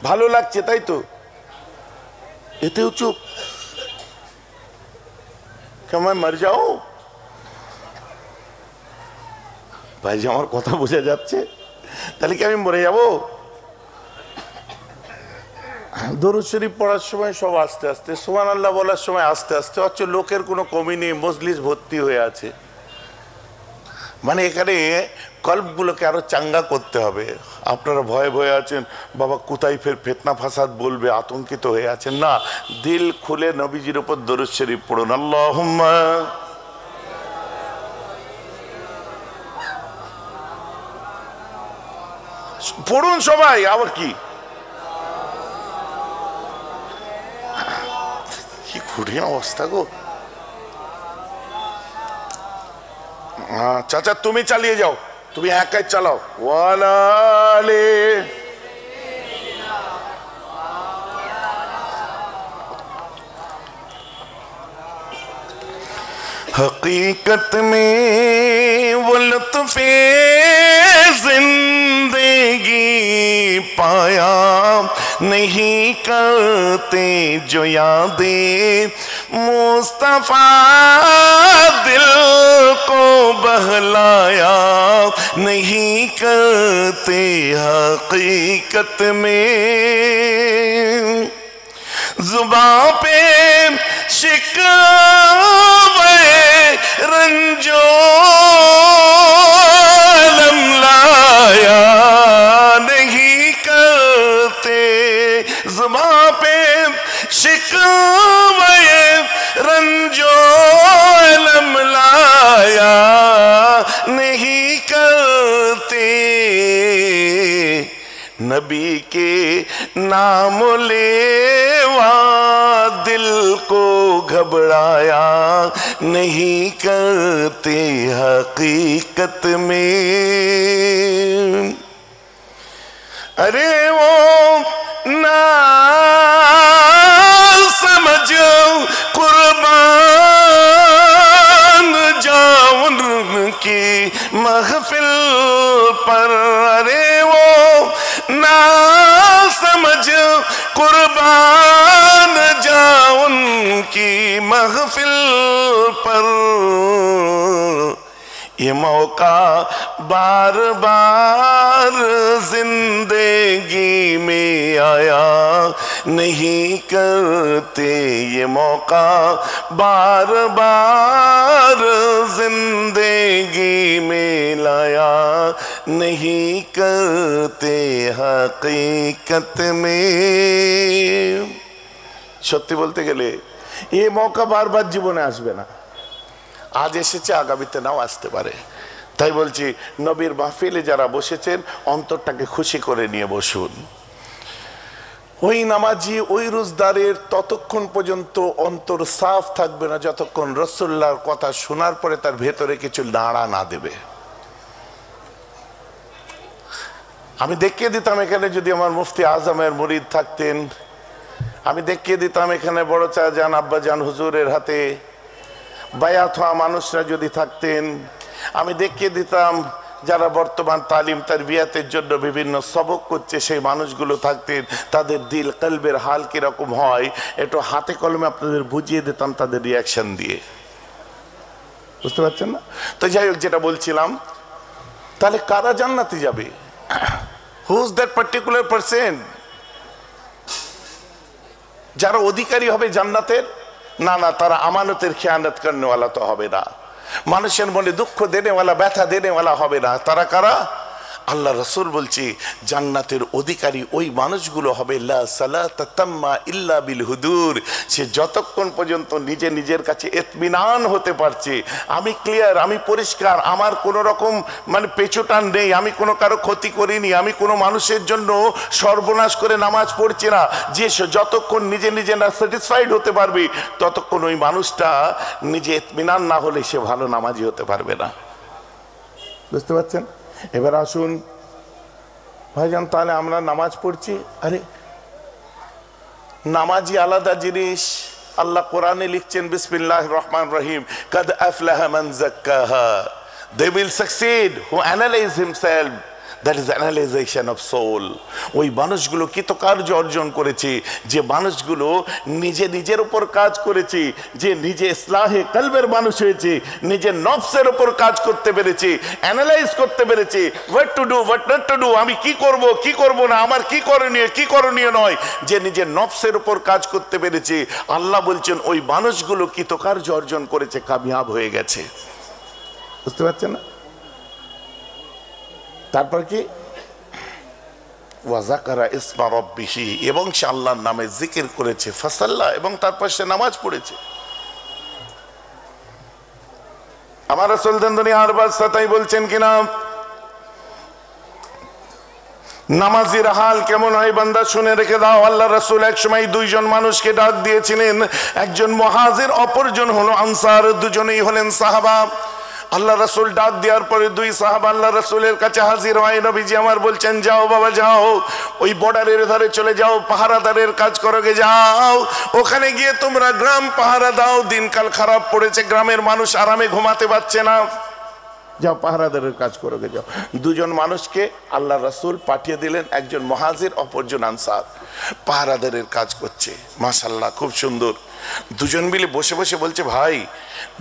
A: ভালো লাগছে তাই তো, এতেও চুপ? কেমন মর যাও ভাই? যে আমার কথা বোঝা যাচ্ছে, তাহলে কি আমি মরে যাব? দরুদ শরীফ পড়ার সময় সব আস্তে আস্তে, সুবহানাল্লাহ বলার সময় আস্তে আস্তে, অথচ লোকের কোনো কমি নেই, মজলিস ভর্তি হয়ে আছে। মানে এখানে কল্পগুলোকে আরো চাঙ্গা করতে হবে। আপনারা ভয়ে ভয়ে আছেন, বাবা কোথায় ফের ফিতনা ফাসাদ বলবে, আতঙ্কিত হয়ে আছেন। না, দিল খুলে নবীজির উপর দরুদ শরীফ পড়ুন। আল্লাহুম্মা পড়ুন সবাই। আবার কি কি কঠিন অবস্থা গো। চাচা তুমি চালিয়ে যাও, তুমি একাই চালাও। ওয়ালালে हकीकत में वो लुत्फ़े जिंदगी पाया नहीं करते जो यादें मुस्तफा दिल को बहलाया नहीं करते हकीकत में जुबां पे शिकवे रंजो अलम लाया नहीं करते जुबां पे शिकवे रंजो अलम लाया नहीं करते नबी के नाम लेवा दिल को घबराया नहीं करते हकीकत में। अरे वो ना समझ कुर्बान जाऊं उनकी महफिल पर। अरे वो ना समझ कुर्बान जाऊं उनकी महफिल पर। ये मौका बार बार जिंदगी में आया नहीं करते। ये मौका बार बार जिंदगी में लाया नहीं करते हकीकत में। সত্যি বলতে গেলে এই মৌকা বারবার জীবনে আসবে না। আজ এসেছে, আগামীতে নাও আসতে পারে। তাই বলছি নবীর মাহফিলে যারা বসেছেন অন্তরটাকে খুশি করে নিয়ে বসুন। ওই নামাজি ওই রোজদারের ততক্ষণ পর্যন্ত অন্তর সাফ থাকবে না যতক্ষণ রাসূলুল্লাহর কথা শোনার পরে তার ভেতরে কিছু নাড়া না দেবে। আমি দেখিয়ে দিতাম এখানে যদি আমার মুফতি আজমের মুরিদ থাকতেন, আমি দেখিয়ে দিতাম এখানে বড় চাচাজান আব্বাজান হুজুরের হাতে বায়াত হওয়া মানুষরা যদি থাকতেন, আমি দেখিয়ে দিতাম যারা বর্তমান তালিম তারবিয়াতের জন্য বিভিন্ন সবক করছে সেই মানুষগুলো থাকতেন, তাদের দিল কলবের হাল কিরকম হয় একটু হাতে কলমে আপনাদের বুঝিয়ে দিতাম তাদের রিয়াকশন দিয়ে। বুঝতে পারছেন না? তো যাই হোক, যেটা বলছিলাম, তাহলে কারা জান্নাতে যাবে? Who's that particular person? যারা অধিকারী হবে জান্নাতের? না না, তারা আমানতের খেয়ানত করনেওয়ালা তো হবে না, মানুষের মনে দুঃখ দেনেওয়ালা ব্যথা দেনেওয়ালা হবে না। তারা কারা? আল্লাহ রাসূল বলছি জান্নাতের অধিকারী ওই মানুষগুলো হবে লা সালাতা তাম্মা ইল্লা বিল হুদুর। সে যতক্ষণ পর্যন্ত নিজে নিজের কাছে ইতমিনান হতে পারছে, আমি ক্লিয়ার, আমি পরিষ্কার, আমার কোনো রকম পেছুটান নেই, আমি কোনো কারো ক্ষতি করিনি, আমি কোনো মানুষের জন্য সর্বনাশ করে নামাজ পড়ছি না, যে যতক্ষণ নিজে নিজে না স্যাটিসফাইড হতে পারবে ততক্ষণ ওই মানুষটা নিজে ইতমিনান না হলে সে ভালো নামাজি হতে পারবে না। বুঝতে পারছেন? এবার আসুন ভাইজান, তাহলে আমরা নামাজ পড়ছি, আরে নামাজি আলাদা জিনিস। আল্লাহ কোরআনে লিখছেন বিসমিল্লাহির রহমানির রহিম, কাদ আফলাহা মান যাক্কাহা, they will succeed who analyze himself, that is analyzation of soul। ওই মানুষগুলো কৃতকার্য অর্জন করেছে যে মানুষগুলো নিজে নিজের উপর কাজ করেছে, যে নিজে ইসলাহে কলবের মানুষ হয়েছে, নিজের নফসের উপর কাজ করতে পেরেছে, অ্যানালাইজ করতে পেরেছে, what to do what not to do, আমি কি করব কি করব না, আমার কি করণীয় কি করণীয় নয়, যে নিজের নফসের উপর কাজ করতে পেরেছে। আল্লাহ বলছেন ওই মানুষগুলো কৃতকার্য অর্জন করেছে, কামিয়াব হয়ে গেছে। বুঝতে পারছেন না? তারপর কি ওয়াজাকারা ইসমা রাব্বিহি, এবং সে আল্লাহর নামে জিকির করেছে, ফাসাল্লা, এবং তারপর সে নামাজ পড়েছে। আমার রাসূল দুনিয়ার বাদশা তাই বলছেন কিনা, নামাজির হাল কেমন হয় বান্দা শুনে রেখে দাও। আল্লাহ রাসূল এক সময় দুইজন মানুষকে ডাক দিয়েছিলেন, একজন মুহাজির, অপরজন হলো আনসার, দুজনেই হলেন সাহাবা। আল্লাহ রাসূল ডাক দেওয়ার পরে দুই সাহাবা আল্লাহ রাসূলের কাছে হাজির হয়। নবীজি আমার বলছেন, যাও বাবা যাও, ওই বর্ডারের ধারে চলে যাও, পাহারাদারের কাজ করো গে, যাও ওখানে গিয়ে তোমরা গ্রাম পাহারা দাও। দিনকাল খারাপ পড়েছে, গ্রামের মানুষ আরামে ঘুমাতে পারছে না, যাও পাহারাদারের কাজ করো গে যাও। দুজন মানুষকে আল্লাহ রাসূল পাঠিয়ে দিলেন, একজন মুহাজির অপরজন আনসার, পাহারাদারের কাজ করছে। মাশাআল্লাহ খুব সুন্দর। দুজন মিলে বসে বসে বলছে, ভাই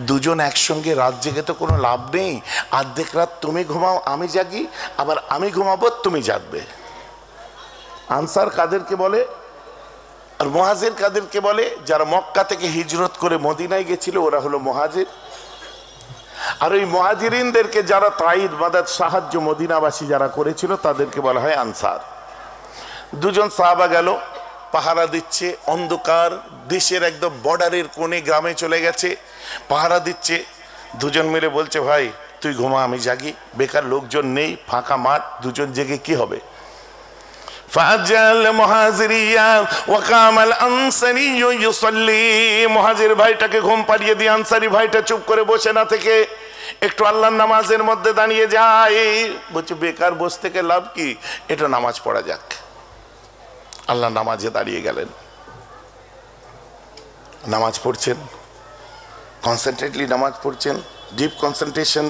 A: দুজন একসঙ্গে রাত জেগে তো কোনো লাভ নেই, অর্ধেক রাত তুমি ঘুমাও আমি জাগি, আবার আমি ঘুমাবো তুমি জাগবে। আনসার কাদেরকে বলে আর মুহাজির কাদেরকে বলে? যারা মক্কা থেকে হিজরত করে মদিনায় গেছিল ওরা হলো মুহাজির, আর ওই মুহাজিরিনদেরকে যারা তাইদ মাদাদ সাহায্য মদিনাবাসী যারা করেছিল তাদেরকে বলা হয় আনসার। দুজন সাহাবা গেল, পাহারা দিচ্ছে, অন্ধকার, দেশের একদম বর্ডারের কোণে গ্রামে চলে গেছে, পাহারা দিচ্ছে। দুজন মিলে বলছে, ভাই তুই ঘুমা আমি জাগি, বেকার লোকজন নেই, ফাঁকা মাঠ, দুজন জেগে কি হবে। মুহাজির ভাইটাকে ঘুম পাড়িয়ে দিয়ে আনসারি ভাইটা চুপ করে বসে না থেকে একটু আল্লাহর নামাজের মধ্যে দাঁড়িয়ে যায়। বলছে বেকার বসে থেকে লাভ কি, এটা নামাজ পড়া যাক। আল্লাহ নামাজে দাঁড়িয়ে গেলেন, নামাজ পড়ছেন, কনসেন্ট্রেটলি নামাজ পড়ছেন, ডিপ কনসেন্ট্রেশন,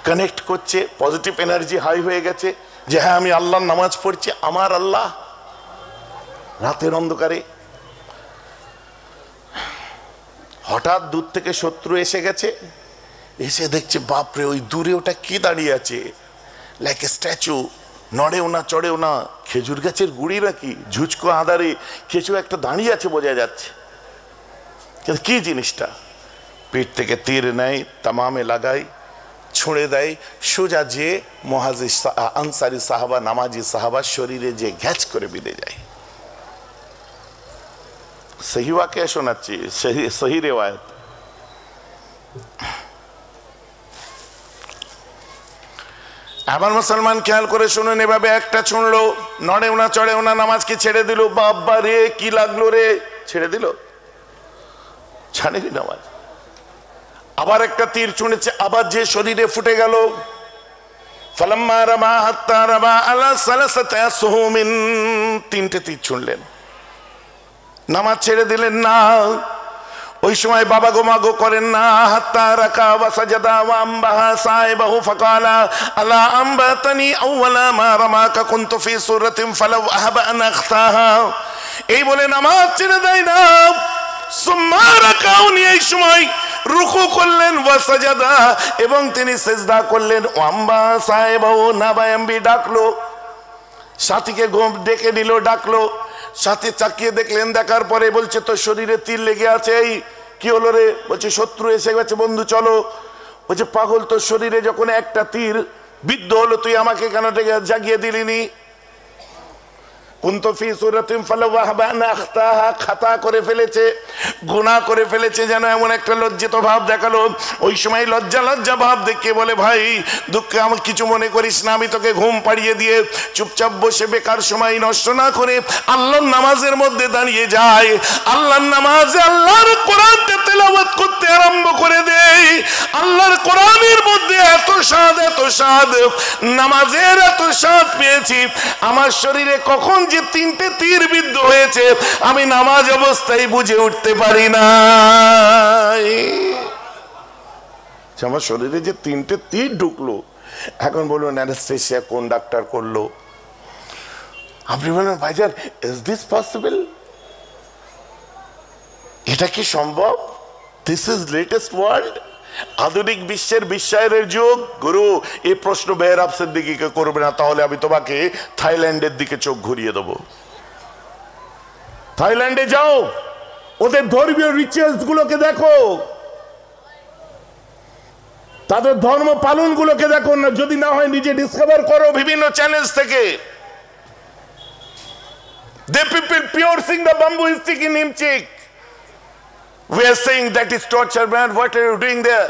A: কানেক্ট করছে, পজিটিভ এনার্জি হাই হয়ে গেছে যে হ্যাঁ আমি আল্লাহর নামাজ পড়ছি, আমার আল্লাহ। রাতের অন্ধকারে হঠাৎ দূর থেকে শত্রু এসে গেছে, এসে দেখছে বাপরে ওই দূরে ওটা কি দাঁড়িয়ে আছে, লাইক এ স্ট্যাচু, নড়েও না চড়েও না, খেজুর গাছের গুড়ি নাকি, ঝুঁচকো আধারে কিছু একটা দাঁড়িয়ে আছে বোঝা যাচ্ছে, কিন্তু কি জিনিসটা। পিঠ থেকে তীর নেয়, তামামে লাগায়, ছুঁড়ে দেয়, সোজা যে মুহাজির আনসারি সাহাবা নামাজি সাহাবার শরীরে যে ঘ্যাচ করে বিঁধে যায়। সহি ওয়াকিয়া শোনাচ্ছি, সহি রিওয়ায়াত। আবার মুসলমান খেয়াল করে শুনুন, এভাবে একটা ছুঁড়লো, নড়েও না চড়েও না, নামাজকে ছেড়ে দিল। বাবা রে কি লাগলো রে, ছেড়ে দিল, ছাড়েনি নামাজ। আবার একটা তীর ছুঁড়েছে, আবার যে শরীরে ফুটে গেল। ফালাম্মা রামা হাত্তা রামা আলা সালাসাতি আসহুমিন, তিনটে তীর ছুঁড়লেন, নামাজ ছেড়ে দিলেন না। ওই সময় বাবা গো মাগো করেন না। হাত্তা রাকা ওয়া সাজাদা ওয়া আমবাহা সাইবাহু ফাকালা আলা আমবাতানি আউওয়ালা মা রামাকা কুনতু ফি সূরাতিন ফালাউ আহাবা আন আখতাহা, এই বলে নামাজ ছেড়ে দেয় না। সুম্মা রাকাউনি, এই সময় রুকু করলেন, ওয়া সাজাদা, এবং তিনি সিজদা করলেন। ওয়াম্বা সাইবাহু, নাবায়াম্বি ডাকলো, সাথীকে ডেকে নিল, ডাকলো, সাথে চাকিয়ে দেখলেন, দেখার পরে বলছে তোর শরীরে তীর লেগে আছে, এই কি হলো রে? বলছে শত্রু এসে গেছে বন্ধু চলো। বলছে পাগল, তোর শরীরে যখন একটা তীর বিদ্ধ হলো তুই আমাকে কেন জাগিয়ে দিলিনি? কুনতু ফি সূরাতিন ফালাউ আহাবা আন আখতাহা, খাতা করে ফেলেছে, গুনাহ করে ফেলেছে, যেন এমন একটা লজ্জিত ভাব দেখালো। ওই সময় লজ্জা লজ্জা ভাব দেখে বলে, ভাই দুঃখে আমাকে কিছু মনে করিস না, আমি তোকে ঘুম পাড়িয়ে দিয়ে চুপচাপ বসে বেকার সময় নষ্ট না করে আল্লাহর নামাজের মধ্যে দাঁড়িয়ে যায়। আল্লাহর নামাজে আল্লাহর কোরআনটা তেলাওয়াত করতে আরম্ভ করে দেয়। আল্লাহর কোরআনের মধ্যে এত স্বাদ, এত স্বাদ, নামাজের এত স্বাদ পেয়েছি, আমার শরীরে কখন যে তিনটে তীর বিদ্ধ হয়েছে আমি নামাজ অবস্থায় বুঝে উঠতে পারি না। আমার শরীরে যে তিনটে তীর ঢুকলো, এখন বলুন অ্যানেস্থেসিয়া কোন ডাক্তার করলো? আপনি বলেন ভাইজান ইজ দিস পসিবল, এটা কি সম্ভব? দিস ইজ লেটেস্ট ওয়ার্ল্ড, আধুনিক বিশ্বের বিশ্বায়নের যুগ। গুরু এই প্রশ্ন বেহরাব সিদ্দিকীকে করবে না, তাহলে আমি তোমাকে থাইল্যান্ডের দিকে চোখ ঘুরিয়ে দেবো। থাইল্যান্ডে যাও, ওদের ধর্মীয় রিচুয়ালস গুলোকে দেখো, তাদের ধর্ম পালন গুলোকে দেখো না, যদি না হয় নিজে ডিসকভার করো বিভিন্ন চ্যানেল থেকে। They people piercing the bamboo stick in Nimchik. We are saying that is torture, man. What are you doing there?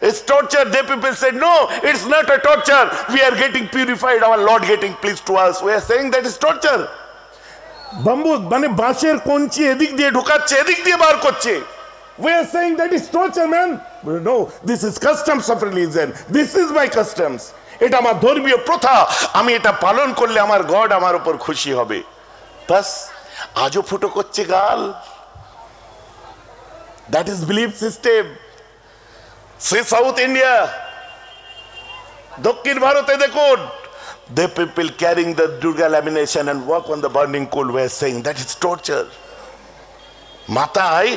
A: It's torture. They people said, no, it's not a torture. We are getting purified. Our Lord getting pleased to us. We are saying that is torture. Bamboo, মানে বাঁশের কঞ্চি এদিক দিয়ে ঢোকাচ্ছে, এদিক দিয়ে বার করছে। We are saying that is torture, man. No, this is customs of religion. This is my customs. এটা আমার ধর্মীয় প্রথা, আমি এটা পালন করলে আমার গড আমার উপর খুশি হবে। বাস আজও ফুটো করছে গাল। That is belief system. Say South India, দক্ষিণ ভারতে দেখুন, the people carrying the Durga lamination and walk on the burning coal were saying that is torture. মাথায়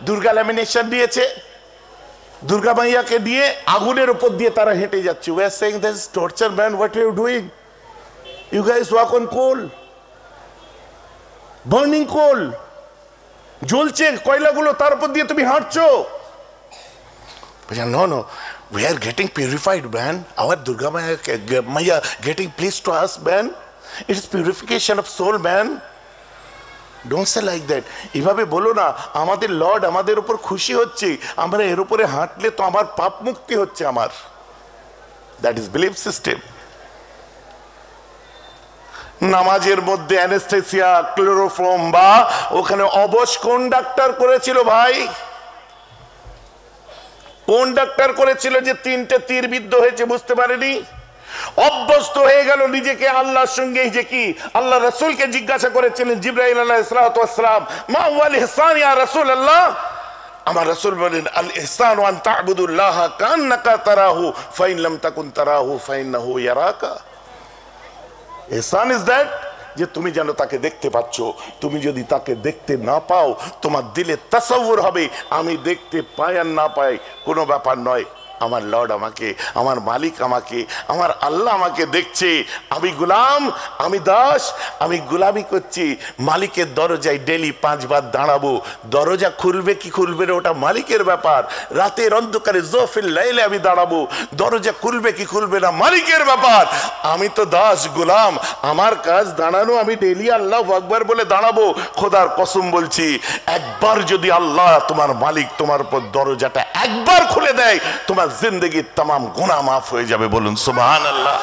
A: দুর্গা ল্যামিনেশন দিয়েছে, দুর্গা মাইয়াকে দিয়ে আগুনের উপর দিয়ে তারা হেঁটে যাচ্ছে। We are saying this is torture, man. What are you doing? You guys walk on coal, burning coal, জ্বলছে কয়লাগুলো, তার উপর দিয়ে তুমি হাঁটছো। No, no, we are getting purified, man. Our Durga Maya getting pleased to us, man. It is purification of soul, man. Don't say like that. এভাবে বলো না, আমাদের Lord আমাদের উপর খুশি হচ্ছে, আমরা এর উপরে হাঁটলে তো আমার পাপ মুক্তি হচ্ছে আমার। That is belief system. নামাজের মধ্যে অ্যানেস্থেসিয়া, ক্লোরোফর্ম বা ওখানে অবশ কোন ডাক্তার করেছিল ভাই? কোন ডাক্তার করেছিল যে তিনটে তীর বিদ্ধ হয়েছে বুঝতে পারেনি? অভ্যস্ত হয়ে গেল নিজেকে আল্লাহর সঙ্গে। যে কি আল্লাহ রাসূলকে জিজ্ঞাসা করেছিলেন জিবরাইল আলাইহিস সালাতু ওয়াস সালাম, মা হুয়াল ইহসান ইয়া রাসূলুল্লাহ? আমার রাসূল বলেন, আল ইহসান আন তা'বুদুল্লাহ কান্নাকা তারাহু ফাইন লাম তাকুন তারাহু ফাইন্নাহু ইয়ারাকা। ইহসান ইজ দ্যাট, যে তুমি যেন তাকে দেখতে পাচ্ছ। তুমি যদি তাকে দেখতে না পাও, তোমার দিলে তাসাউর হবে আমি দেখতে পাই আর না পাই কোনো ব্যাপার নয়, আমার লর্ড আমাকে, আমার মালিক আমাকে, আমার আল্লাহ আমাকে দেখছে। আমি গোলাম, আমি দাস, আমি গোলামি করছি। মালিকের দরজায় ডেলি 5 বার দাঁড়াবো। দরজা খুলবে কি খুলবে না ওটা মালিকের ব্যাপার। রাতের অন্ধকারে জোফিল লাইলে আমি দাঁড়াবো, দরজা খুলবে কি খুলবে না মালিকের ব্যাপার। আমি তো দাস, গোলাম, আমার কাজ দাঁড়ানো। আমি ডেলি আল্লাহু আকবার বলে দাঁড়াবো। খোদার কসম বলছি, একবার যদি আল্লাহ তোমার মালিক তোমার উপর দরজাটা একবার খুলে দেয়, তোমার জিন্দগির तमाम গুনাহ মাফ হয়ে যাবে। বলুন সুবহানাল্লাহ।